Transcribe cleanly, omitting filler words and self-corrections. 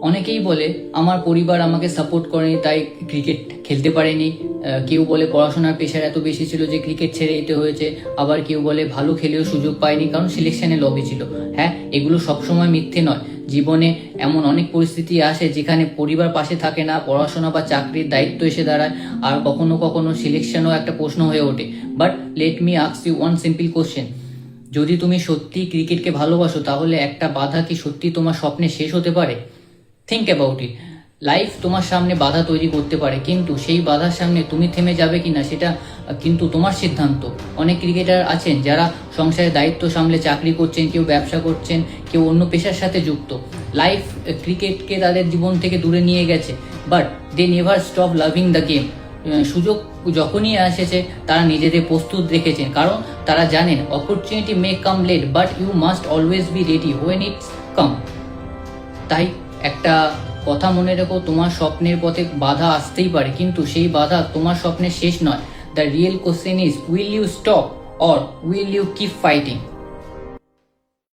অনেকেই বলে আমার পরিবার আমাকে সাপোর্ট করেনি তাই ক্রিকেট খেলতে পারিনি, কেউ বলে পড়াশোনার প্রেশার এত বেশি ছিল যে ক্রিকেট ছেড়ে দিতে হয়েছে, আবার কেউ বলে ভালো খেলেও সুযোগ পাইনি কারণ সিলেকশনে লবি ছিল। হ্যাঁ, এগুলো সবসময় মিথ্যে নয়। জীবনে এমন অনেক পরিস্থিতি আসে যেখানে পরিবার পাশে থাকে না, পড়াশোনা বা চাকরির দায়িত্ব এসে দাঁড়ায়, আর কখনো কখনো সিলেকশনও একটা প্রশ্ন হয়ে ওঠে। But let me ask you one simple question, যদি তুমি সত্যি ক্রিকেটকে ভালোবাসো তাহলে একটা বাধা কি সত্যি তোমার স্বপ্নে শেষ হতে পারে? Think about it. লাইফ তোমার সামনে বাধা তৈরি করতে পারে, কিন্তু সেই বাধার সামনে তুমি থেমে যাবে কিনা সেটা কিন্তু তোমার সিদ্ধান্ত। অনেক ক্রিকেটার আছেন যারা সংসারের দায়িত্ব সামলে চাকরি করছেন, কেউ ব্যবসা করছেন, কেউ অন্য পেশার সাথে যুক্ত। লাইফ ক্রিকেটকে তাদের জীবন থেকে দূরে নিয়ে গেছে, but they never stop loving the game. সুযোগ যখনই এসেছে তারা নিজেদের প্রস্তুত রেখেছেন, কারণ তারা জানেন opportunity may come late but you must always be ready when it's come. তাই একটা কথা মনে রেখো, তোমার স্বপ্নের পথে বাধা আসতেই পারে, কিন্তু সেই বাধা তোমার স্বপ্নের শেষ নয়। The real question is, will you stop or will you keep fighting?